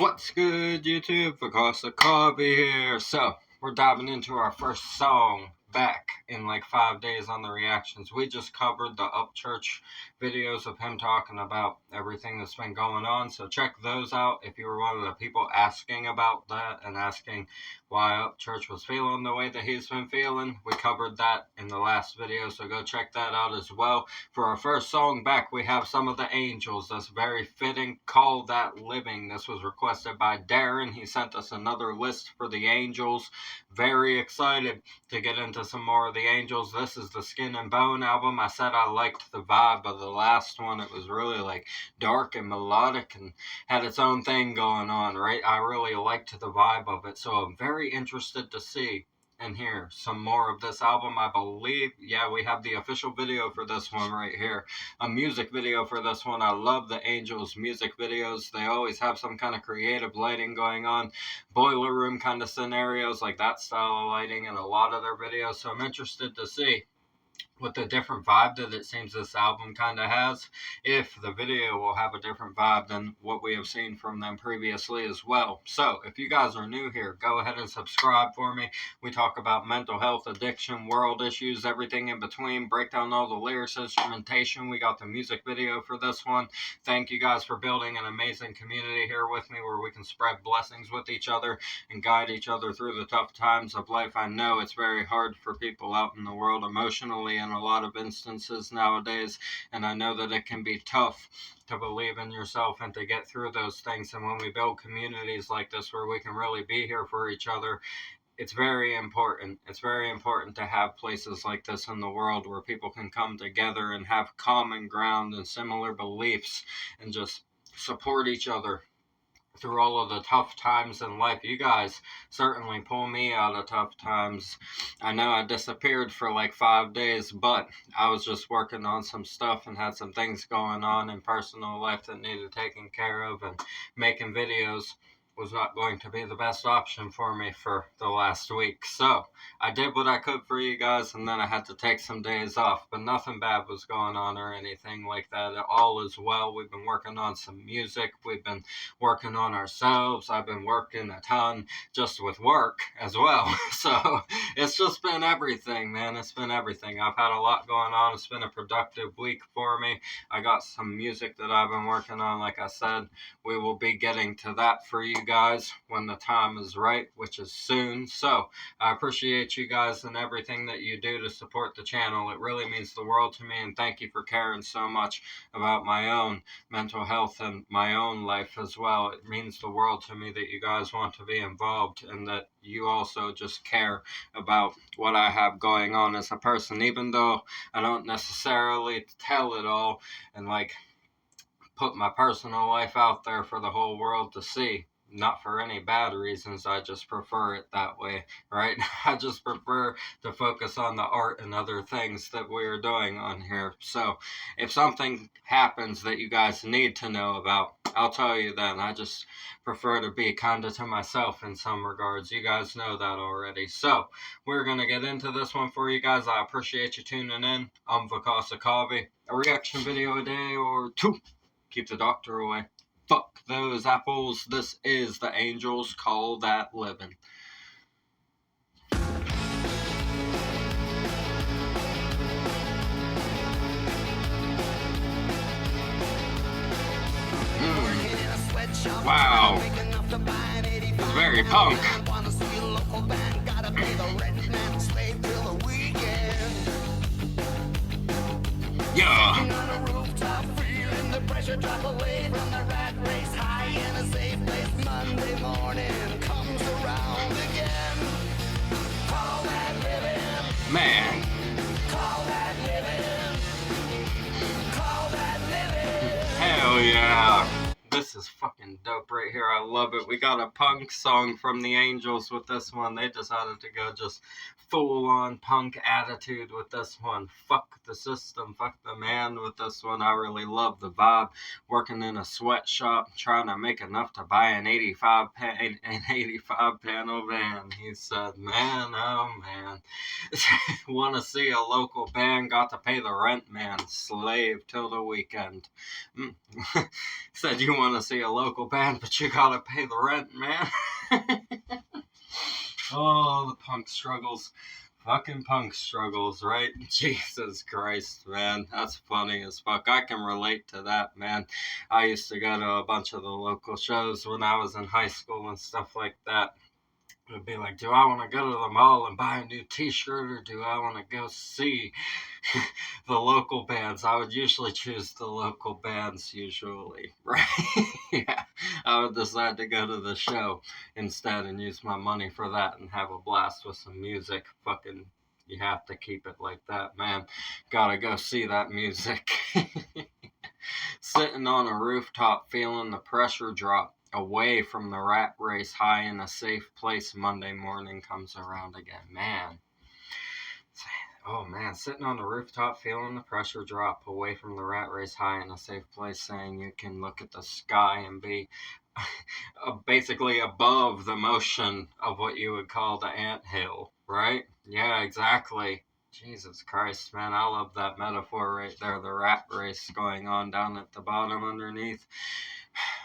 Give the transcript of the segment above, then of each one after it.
What's good, YouTube? Because the coffee here. So, we're diving into our first song back in like 5 days on the reactions. We just covered the Upchurch videos of him talking about everything that's been going on. So, check those out if you were one of the people asking about that and asking why Upchurch was feeling the way that he's been feeling. We covered that in the last video, so go check that out as well. For our first song back, we have Some of the Angels. That's very fitting. Call That Living. This was requested by Darren. He sent us another list for the Angels. Very excited to get into some more of the Angels. This is the Skin and Bone album. I said I liked the vibe of the last one. It was really like dark and melodic and had its own thing going on, right? I really liked the vibe of it, so I'm very interested to see and hear some more of this album. I believe, yeah, we have the official video for this one right here, a music video for this one. I love the Angels music videos. They always have some kind of creative lighting going on, boiler room kind of scenarios, like that style of lighting in a lot of their videos. So I'm interested to see with the different vibe that it seems this album kind of has, if the video will have a different vibe than what we have seen from them previously as well. So if you guys are new here, go ahead and subscribe for me. We talk about mental health, addiction, world issues, everything in between, break down all the lyrics, instrumentation. We got the music video for this one. Thank you guys for building an amazing community here with me where we can spread blessings with each other and guide each other through the tough times of life. I know it's very hard for people out in the world emotionally in a lot of instances nowadays, and I know that it can be tough to believe in yourself and to get through those things. And when we build communities like this where we can really be here for each other, it's very important. It's very important to have places like this in the world where people can come together and have common ground and similar beliefs and just support each other through all of the tough times in life. You guys certainly pull me out of tough times. I know I disappeared for like 5 days, but I was just working on some stuff and had some things going on in personal life that needed taken care of, and making videos was not going to be the best option for me for the last week. So I did what I could for you guys, and then I had to take some days off, but nothing bad was going on or anything like that. All is well. We've been working on some music. We've been working on ourselves. I've been working a ton just with work as well. So it's just been everything, man. It's been everything. I've had a lot going on. It's been a productive week for me. I got some music that I've been working on. Like I said, we will be getting to that for you guys when the time is right, which is soon. So I appreciate you guys and everything that you do to support the channel. It really means the world to me, and thank you for caring so much about my own mental health and my own life as well. It means the world to me that you guys want to be involved and that you also just care about what I have going on as a person, even though I don't necessarily tell it all and like put my personal life out there for the whole world to see. Not for any bad reasons, I just prefer it that way, right? I just prefer to focus on the art and other things that we're doing on here. So if something happens that you guys need to know about, I'll tell you then. I just prefer to be kind of to myself in some regards. You guys know that already. So we're going to get into this one for you guys. I appreciate you tuning in. I'm Vakasa Kavi. A reaction video a day or two. Keep the doctor away. Fuck those apples. This is the Angels. Call That Living. Wow. It's very punk. Yeah. Pressure drop away from the rat race, high in a safe place. Monday morning comes around again. Call that living. Man. Call that living. Call that living. Hell yeah. This is fucking dope right here. I love it. We got a punk song from the Angels with this one. They decided to go just full-on punk attitude with this one. Fuck the system, fuck the man with this one. I really love the vibe. Working in a sweatshop, trying to make enough to buy an 85 panel van. He said, man, oh man. Want to see a local band, got to pay the rent, man. Slave till the weekend. Said, you want to see a local band, but you gotta pay the rent, man. Oh, the punk struggles. Fucking punk struggles, right? Jesus Christ, man. That's funny as fuck. I can relate to that, man. I used to go to a bunch of the local shows when I was in high school and stuff like that. It would be like, do I want to go to the mall and buy a new t-shirt, or do I want to go see the local bands? I would usually choose the local bands, usually, right? Yeah, I would decide to go to the show instead and use my money for that and have a blast with some music. Fucking, you have to keep it like that, man. Gotta go see that music. Sitting on a rooftop feeling the pressure drop away from the rat race, high in a safe place. Monday morning comes around again. Man. Oh man, sitting on the rooftop feeling the pressure drop away from the rat race, high in a safe place, saying you can look at the sky and be basically above the motion of what you would call the anthill, right? Yeah, exactly. Jesus Christ, man, I love that metaphor right there. The rat race going on down at the bottom underneath.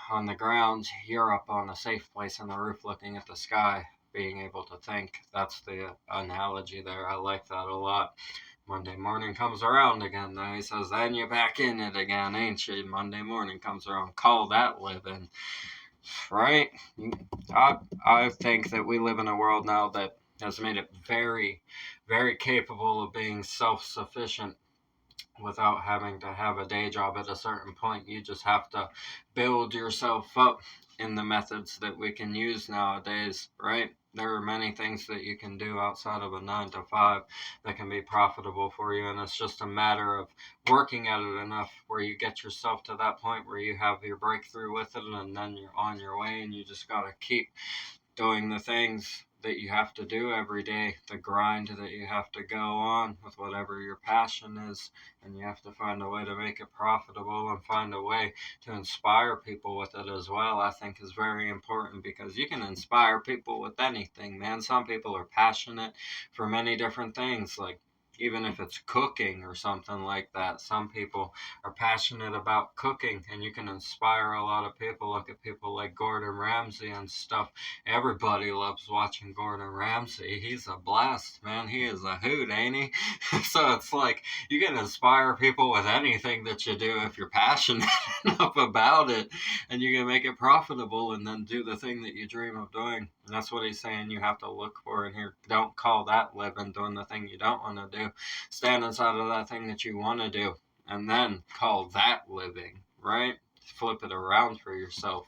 On the ground, you're up on a safe place on the roof looking at the sky, being able to think. That's the analogy there. I like that a lot. Monday morning comes around again, though. He says, then you're back in it again, ain't you? Monday morning comes around. Call that living. Right? I think that we live in a world now that has made it very, very capable of being self-sufficient without having to have a day job at a certain point. You just have to build yourself up in the methods that we can use nowadays, right? There are many things that you can do outside of a 9 to 5 that can be profitable for you, and it's just a matter of working at it enough where you get yourself to that point where you have your breakthrough with it, and then you're on your way, and you just gotta keep doing the things that you have to do every day, the grind that you have to go on with whatever your passion is, and you have to find a way to make it profitable and find a way to inspire people with it as well. I think is very important, because you can inspire people with anything, man. Some people are passionate for many different things, like even if it's cooking or something like that. Some people are passionate about cooking, and you can inspire a lot of people. Look at people like Gordon Ramsay and stuff. Everybody loves watching Gordon Ramsay. He's a blast, man. He is a hoot, ain't he? So it's like, you can inspire people with anything that you do if you're passionate enough about it, and you can make it profitable and then do the thing that you dream of doing. And that's what he's saying you have to look for in here. Don't call that living, doing the thing you don't want to do. Stand inside of that thing that you want to do, and then call that living, right? Flip it around for yourself.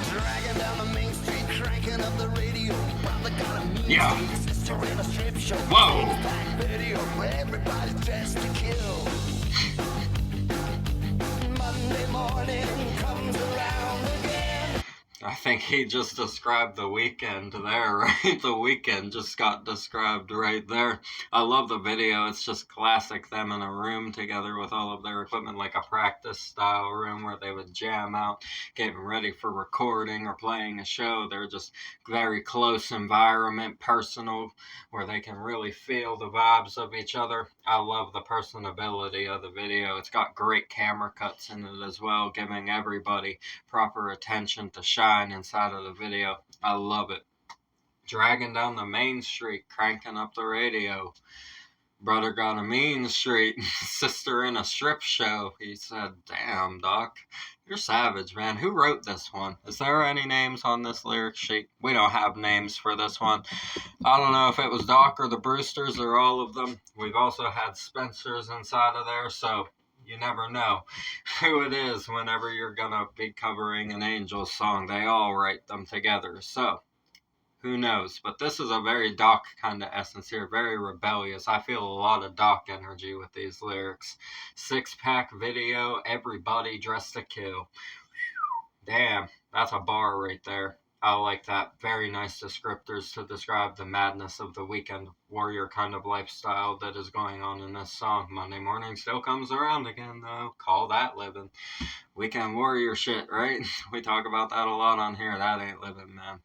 Dragging down the main street, cranking up the radio. Yeah. Whoa. Everybody's dressed to kill. Monday morning comes around again. I think he just described the weekend there, right? The weekend just got described right there. I love the video. It's just classic, them in a room together with all of their equipment, like a practice style room where they would jam out, getting ready for recording or playing a show. They're just very close environment, personal, where they can really feel the vibes of each other. I love the personability of the video. It's got great camera cuts in it as well, giving everybody proper attention to shine inside of the video. I love it. Dragging down the main street, cranking up the radio. Brother got a mean street, sister in a strip show. He said, damn, Doc, you're savage, man. Who wrote this one? Is there any names on this lyric sheet? We don't have names for this one. I don't know if it was Doc or the Brewsters or all of them. We've also had Spencers inside of there, so you never know who it is whenever you're gonna be covering an Angels song. They all write them together, so who knows? But this is a very Doc kind of essence here, very rebellious. I feel a lot of Doc energy with these lyrics. 6-pack video, everybody dressed to kill. Damn, that's a bar right there. I like that. Very nice descriptors to describe the madness of the weekend warrior kind of lifestyle that is going on in this song. Monday morning still comes around again, though. Call that living. Weekend warrior shit, right? We talk about that a lot on here. That ain't living, man.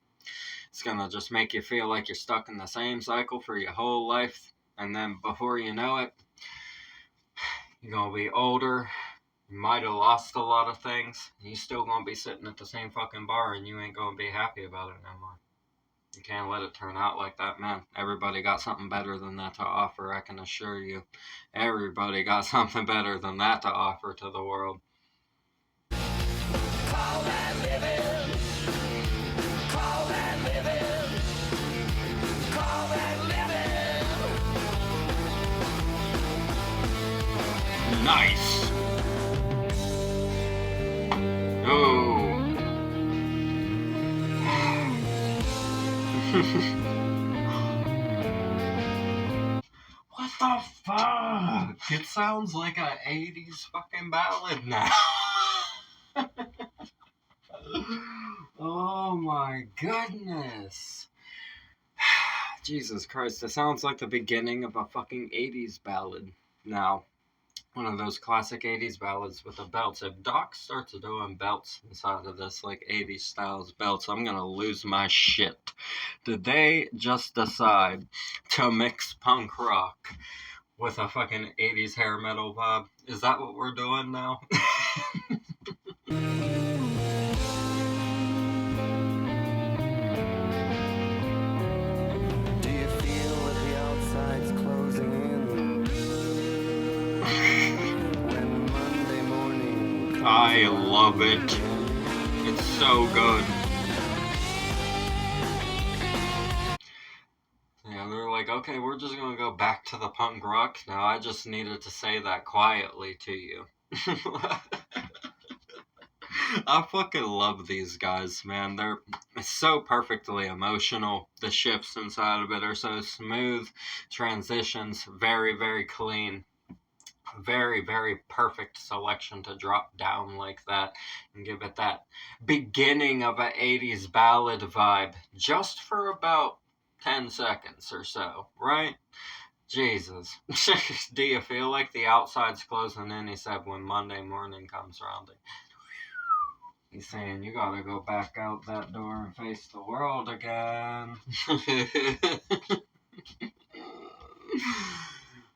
It's gonna just make you feel like you're stuck in the same cycle for your whole life, and then before you know it, You're gonna be older. You might have lost a lot of things. You still gonna be sitting at the same fucking bar and you ain't gonna be happy about it no more. You can't let it turn out like that, man. Everybody got something better than that to offer, I can assure you. Everybody got something better than that to offer to the world. Call that living. Call that living. Call that living. Nice. Oh. What the fuck? It sounds like an 80s fucking ballad now. Oh my goodness. Jesus Christ, it sounds like the beginning of a fucking 80s ballad now. One of those classic 80s ballads with the belts. If Doc starts doing belts inside of this, like 80s styles belts, I'm gonna lose my shit. Did they just decide to mix punk rock with a fucking 80s hair metal vibe? Is that what we're doing now? Do you feel that the outside's closing in? When Monday morning I love it. It's so good. Yeah, they're like, okay, we're just gonna go back to the punk rock now. I just needed to say that quietly to you. I fucking love these guys, man. They're so perfectly emotional. The shifts inside of it are so smooth. Transitions, very, very clean. Very, very perfect selection to drop down like that and give it that beginning of an 80s ballad vibe just for about 10 seconds or so, right? Jesus. Do you feel like the outside's closing in? He said when Monday morning comes around. He's saying you gotta go back out that door and face the world again.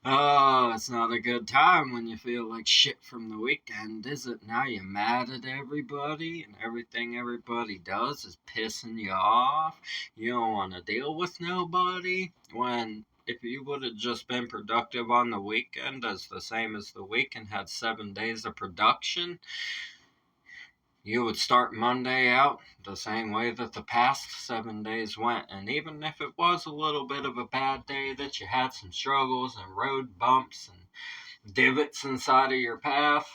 Oh, it's not a good time when you feel like shit from the weekend, is it? Now you're mad at everybody, and everything everybody does is pissing you off. You don't want to deal with nobody. When if you would have just been productive on the weekend as the same as the week and had 7 days of production, you would start Monday out the same way that the past 7 days went. And even if it was a little bit of a bad day, that you had some struggles and road bumps and divots inside of your path,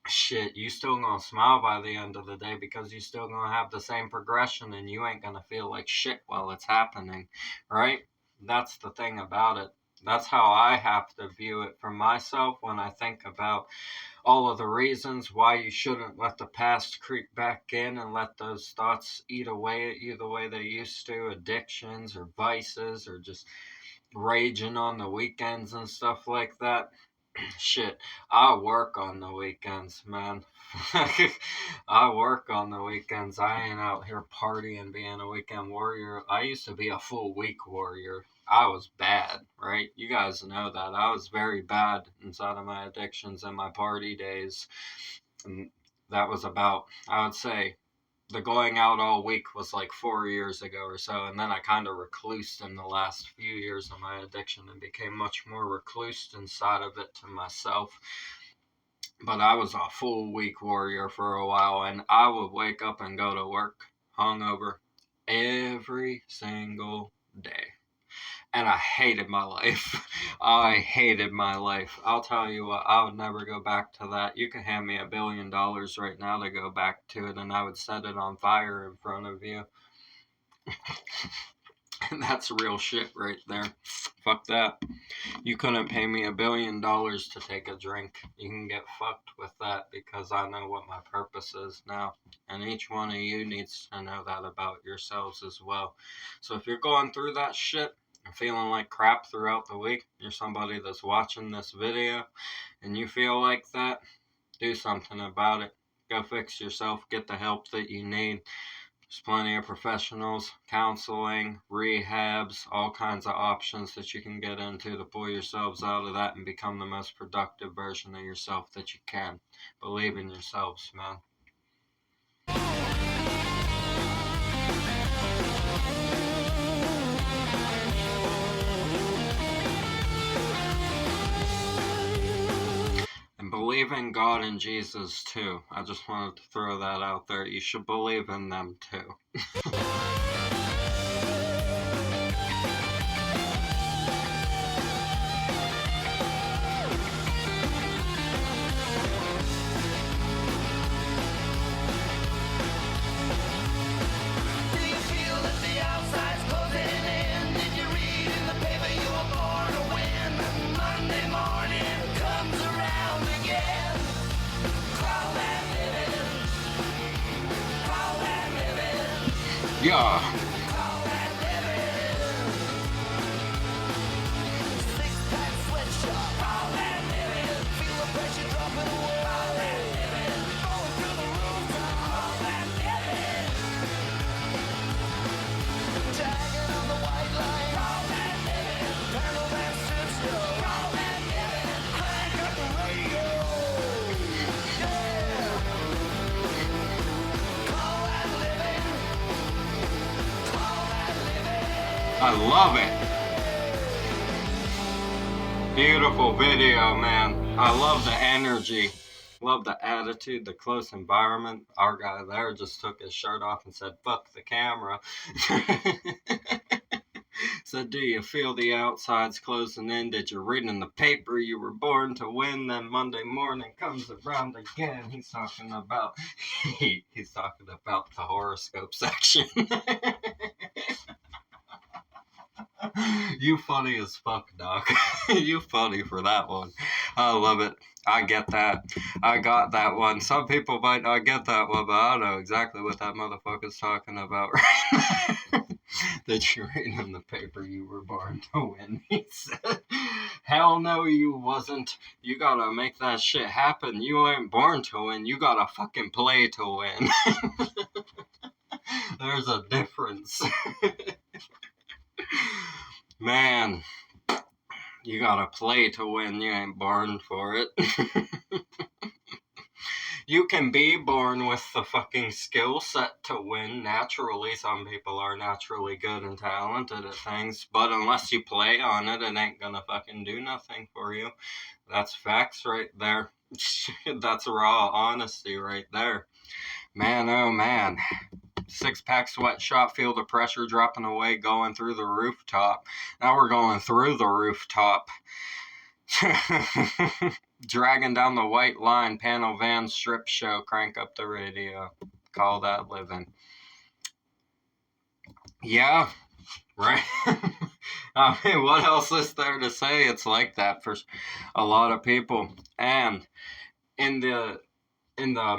shit, you still gonna smile by the end of the day because you still gonna have the same progression and you ain't gonna feel like shit while it's happening, right? That's the thing about it. That's how I have to view it for myself when I think about all of the reasons why you shouldn't let the past creep back in and let those thoughts eat away at you the way they used to. Addictions or vices or just raging on the weekends and stuff like that. Shit, I work on the weekends, man. I work on the weekends. I ain't out here partying being a weekend warrior. I used to be a full week warrior. I was bad, right? You guys know that. I was very bad inside of my addictions and my party days. And that was about, I would say, the going out all week was like 4 years ago or so. And then I kind of reclused in the last few years of my addiction and became much more reclused inside of it to myself. But I was a full week warrior for a while, and I would wake up and go to work hungover every single day. And I hated my life. I hated my life. I'll tell you what, I would never go back to that. You can hand me $1 billion right now to go back to it, and I would set it on fire in front of you. And that's real shit right there. Fuck that. You couldn't pay me $1 billion to take a drink. You can get fucked with that because I know what my purpose is now. And each one of you needs to know that about yourselves as well. So if you're going through that shit and feeling like crap throughout the week, you're somebody that's watching this video and you feel like that, do something about it. Go fix yourself. Get the help that you need. There's plenty of professionals, counseling, rehabs, all kinds of options that you can get into to pull yourselves out of that and become the most productive version of yourself that you can. Believe in yourselves, man. And believe in God and Jesus too. I just wanted to throw that out there. You should believe in them too. Yeah. I love it. Beautiful video, man. I love the energy. Love the attitude, the close environment. Our guy there just took his shirt off and said, fuck the camera. Said, do you feel the outside's closing in? Did you read in the paper you were born to win? Then Monday morning comes around again. He's talking about the horoscope section. You funny as fuck, Doc. You funny for that one. I love it. I get that. I got that one. Some people might not get that one, but I know exactly what that motherfucker's talking about right now. That you read in the paper you were born to win. He said, hell no you wasn't. You gotta make that shit happen. You ain't born to win. You gotta fucking play to win. There's a difference. Man, you gotta play to win, you ain't born for it. You can be born with the fucking skill set to win naturally. Some people are naturally good and talented at things, but unless you play on it, it ain't gonna fucking do nothing for you. That's facts right there. That's raw honesty right there. Man, oh man. Six-pack sweatshop, feel the pressure dropping away, going through the rooftop. Now we're going through the rooftop. Dragging down the white line, panel van strip show, crank up the radio. Call that living. Yeah, right. I mean, what else is there to say? It's like that for a lot of people. And in the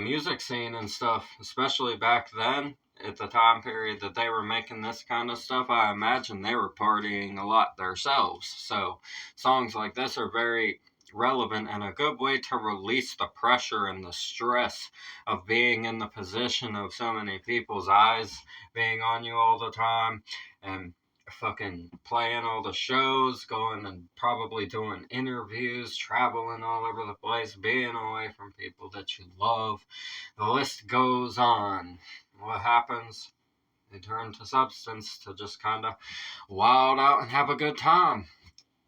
music scene and stuff, especially back then, at the time period that they were making this kind of stuff, I imagine they were partying a lot themselves. So songs like this are very relevant and a good way to release the pressure and the stress of being in the position of so many people's eyes being on you all the time and fucking playing all the shows, going and probably doing interviews, traveling all over the place, being away from people that you love. The list goes on. What happens? They turn to substance to just kind of wild out and have a good time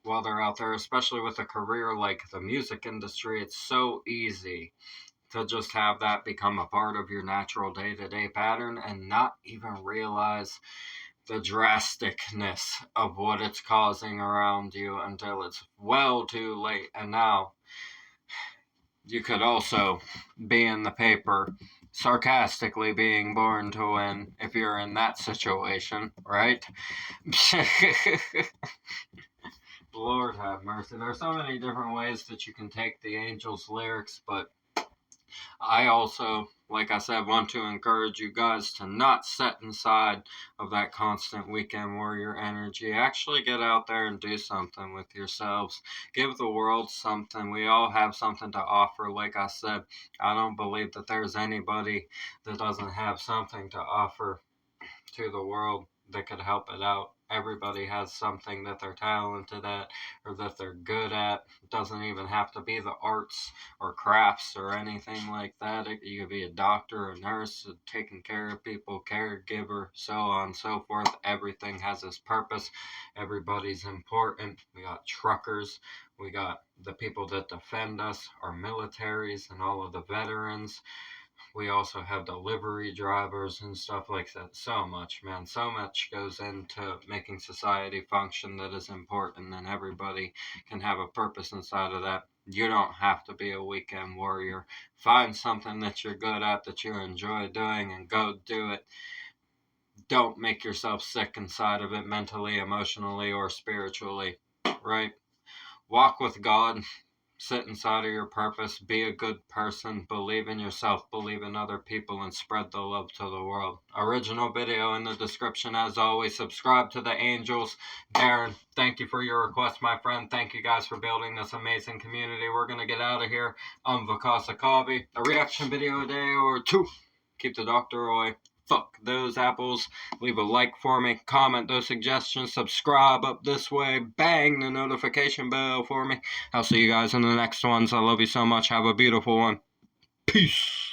while they're out there, especially with a career like the music industry. It's so easy to just have that become a part of your natural day-to-day pattern and not even realize the drasticness of what it's causing around you until it's well too late. And now you could also be in the paper sarcastically being born to win if you're in that situation, right? Lord have mercy. There's so many different ways that you can take the Angels lyrics, but I also, like I said, want to encourage you guys to not sit inside of that constant weekend warrior energy. Actually get out there and do something with yourselves. Give the world something. We all have something to offer. Like I said, I don't believe that there's anybody that doesn't have something to offer to the world that could help it out. Everybody has something that they're talented at or that they're good at. It doesn't even have to be the arts or crafts or anything like that. You could be a doctor, a nurse, taking care of people, caregiver, so on and so forth. Everything has its purpose. Everybody's important. We got truckers. We got the people that defend us, our militaries, and all of the veterans. We also have delivery drivers and stuff like that. So much, man. So much goes into making society function that is important, and everybody can have a purpose inside of that. You don't have to be a weekend warrior. Find something that you're good at, that you enjoy doing, and go do it. Don't make yourself sick inside of it mentally, emotionally, or spiritually, right? Walk with God. Sit inside of your purpose, be a good person, believe in yourself, believe in other people, and spread the love to the world. Original video in the description as always. Subscribe to the Angels. Darren, thank you for your request, my friend. Thank you guys for building this amazing community. We're going to get out of here. I'm Vakasa Kavi. A reaction video a day or two. Keep the doctor away. Fuck those apples. Leave a like for me. Comment those suggestions. Subscribe up this way. Bang the notification bell for me. I'll see you guys in the next ones. I love you so much. Have a beautiful one. Peace.